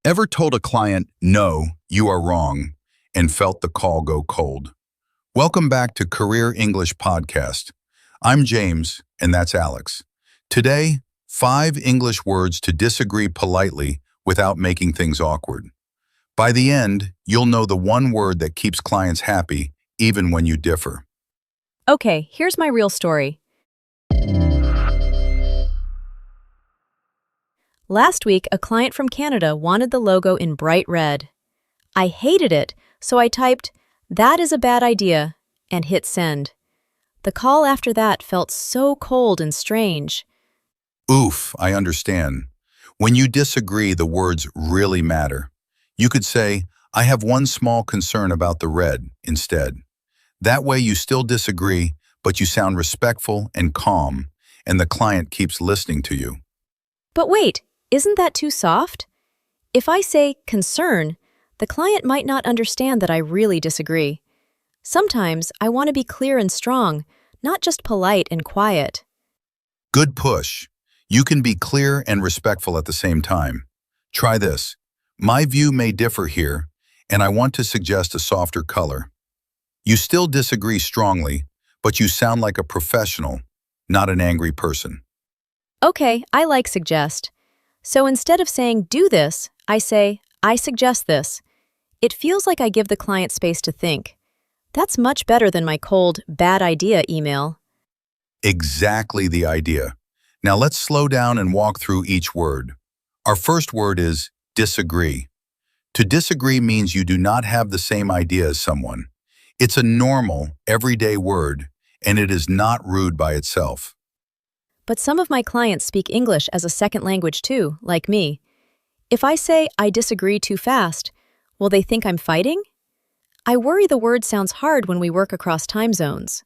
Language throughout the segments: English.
Ever told a client, "No, you are wrong," and felt the call go cold? Welcome back to Career English Podcast. I'm James, and that's Alex. Today, 5 English words to disagree politely without making things awkward. By the end, you'll know the one word that keeps clients happy, even when you differ. Okay, here's my real story. Last week, a client from Canada wanted the logo in bright red. I hated it, so I typed, "That is a bad idea," and hit send. The call after that felt so cold and strange. Oof, I understand. When you disagree, the words really matter. You could say, "I have one small concern about the red," instead. That way you still disagree, but you sound respectful and calm, and the client keeps listening to you. But wait, isn't that too soft? If I say concern, the client might not understand that I really disagree. Sometimes I want to be clear and strong, not just polite and quiet. Good push. You can be clear and respectful at the same time. Try this. "My view may differ here, and I want to suggest a softer color." You still disagree strongly, but you sound like a professional, not an angry person. Okay, I like suggest. So instead of saying do this, I say I suggest this. It feels like I give the client space to think. That's much better than my cold, bad idea email. Exactly the idea. Now let's slow down and walk through each word. Our first word is disagree. To disagree means you do not have the same idea as someone. It's a normal, everyday word, and it is not rude by itself. But some of my clients speak English as a second language too, like me. If I say I disagree too fast, will they think I'm fighting? I worry the word sounds hard when we work across time zones.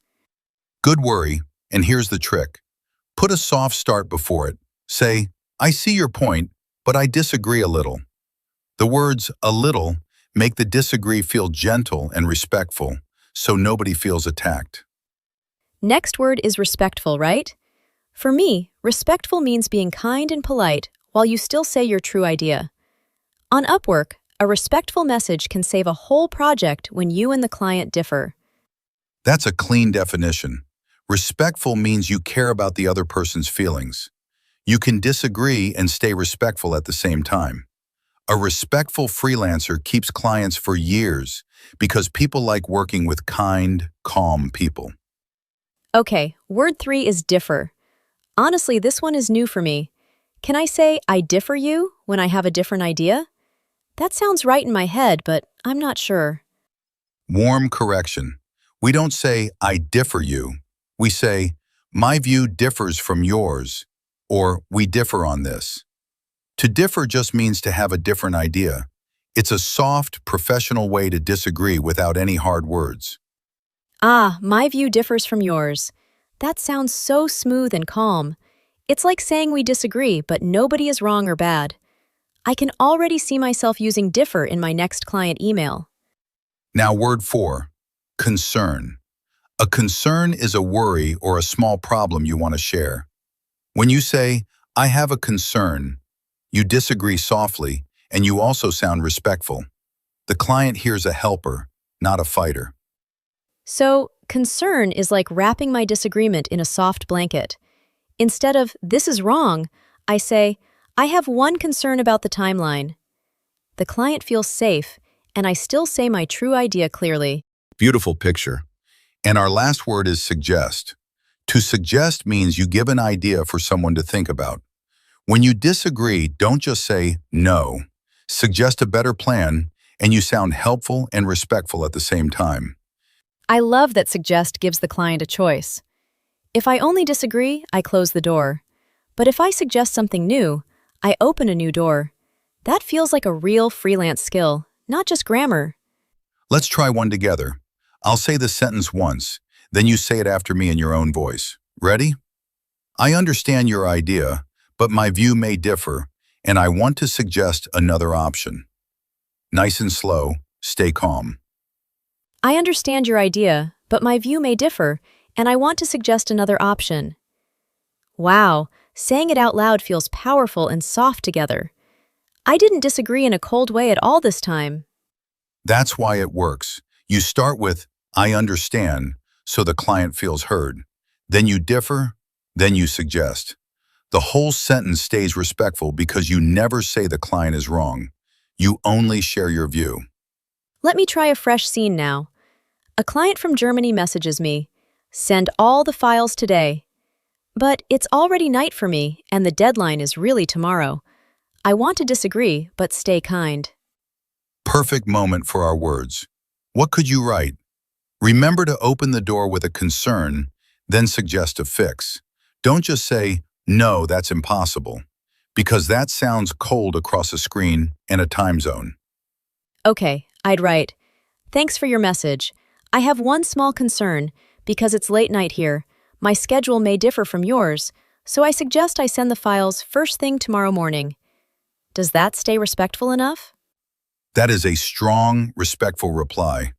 Good worry, and here's the trick. Put a soft start before it. Say, "I see your point, but I disagree a little." The words "a little" make the disagree feel gentle and respectful, so nobody feels attacked. Next word is respectful, right? For me, respectful means being kind and polite while you still say your true idea. On Upwork, a respectful message can save a whole project when you and the client differ. That's a clean definition. Respectful means you care about the other person's feelings. You can disagree and stay respectful at the same time. A respectful freelancer keeps clients for years because people like working with kind, calm people. Okay, word 3 is differ. Honestly, this one is new for me. Can I say I differ you when I have a different idea? That sounds right in my head, but I'm not sure. Warm correction. We don't say, "I differ you." We say, "My view differs from yours," or "We differ on this." To differ just means to have a different idea. It's a soft, professional way to disagree without any hard words. Ah, my view differs from yours. That sounds so smooth and calm. It's like saying we disagree, but nobody is wrong or bad. I can already see myself using differ in my next client email. Now, word 4, concern. A concern is a worry or a small problem you want to share. When you say, "I have a concern," you disagree softly, and you also sound respectful. The client hears a helper, not a fighter. So, concern is like wrapping my disagreement in a soft blanket. Instead of "this is wrong," I say, "I have one concern about the timeline." The client feels safe, and I still say my true idea clearly. Beautiful picture. And our last word is suggest. To suggest means you give an idea for someone to think about. When you disagree, don't just say no. Suggest a better plan, and you sound helpful and respectful at the same time. I love that suggest gives the client a choice. If I only disagree, I close the door. But if I suggest something new, I open a new door. That feels like a real freelance skill, not just grammar. Let's try one together. I'll say the sentence once, then you say it after me in your own voice. Ready? "I understand your idea, but my view may differ, and I want to suggest another option." Nice and slow, stay calm. I understand your idea, but my view may differ, and I want to suggest another option. Wow, saying it out loud feels powerful and soft together. I didn't disagree in a cold way at all this time. That's why it works. You start with, I understand, so the client feels heard. Then you differ, then you suggest. The whole sentence stays respectful because you never say the client is wrong. You only share your view. Let me try a fresh scene now. A client from Germany messages me, "Send all the files today." But it's already night for me, and the deadline is really tomorrow. I want to disagree, but stay kind. Perfect moment for our words. What could you write? Remember to open the door with a concern, then suggest a fix. Don't just say, no, that's impossible, because that sounds cold across a screen and a time zone. Okay, I'd write, "Thanks for your message. I have one small concern, because it's late night here. My schedule may differ from yours, so I suggest I send the files first thing tomorrow morning." Does that stay respectful enough? That is a strong, respectful reply.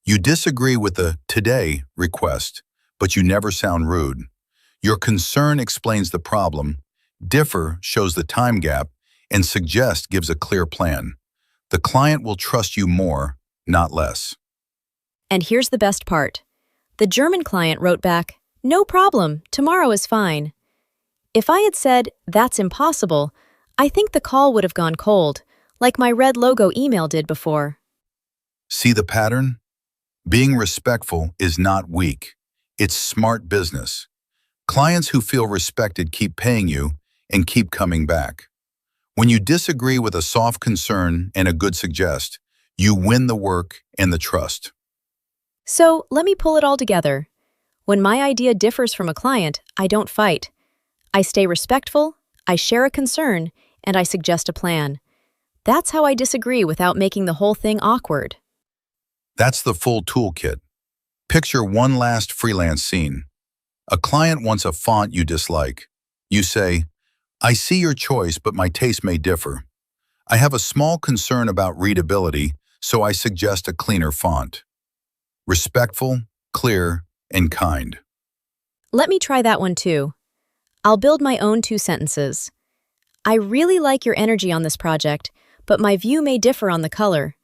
You disagree with the today request, but you never sound rude. Your concern explains the problem, differ shows the time gap, and suggest gives a clear plan. The client will trust you more, not less. And here's the best part. The German client wrote back, "No problem, tomorrow is fine." If I had said, "That's impossible," I think the call would have gone cold, like my red logo email did before. See the pattern? Being respectful is not weak. It's smart business. Clients who feel respected keep paying you and keep coming back. When you disagree with a soft concern and a good suggest, you win the work and the trust. So let me pull it all together. When my idea differs from a client, I don't fight. I stay respectful, I share a concern, and I suggest a plan. That's how I disagree without making the whole thing awkward. That's the full toolkit. Picture one last freelance scene. A client wants a font you dislike. You say, I see your choice, but my taste may differ. I have a small concern about readability, so I suggest a cleaner font. Respectful, clear, and kind. Let me try that one too. I'll build my own 2 sentences. I really like your energy on this project, but my view may differ on the color.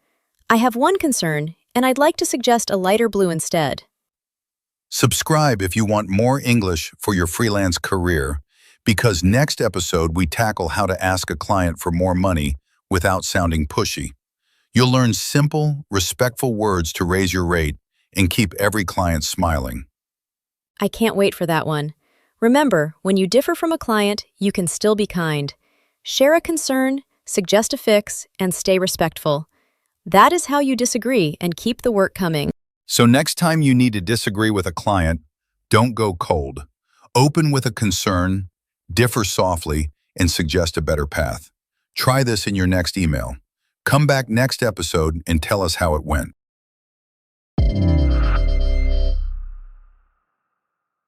I have one concern, and I'd like to suggest a lighter blue instead. Subscribe if you want more English for your freelance career, because next episode we tackle how to ask a client for more money without sounding pushy. You'll learn simple, respectful words to raise your rate and keep every client smiling. I can't wait for that one. Remember, when you differ from a client, you can still be kind. Share a concern, suggest a fix, and stay respectful. That is how you disagree and keep the work coming. So next time you need to disagree with a client, don't go cold. Open with a concern, differ softly, and suggest a better path. Try this in your next email. Come back next episode and tell us how it went.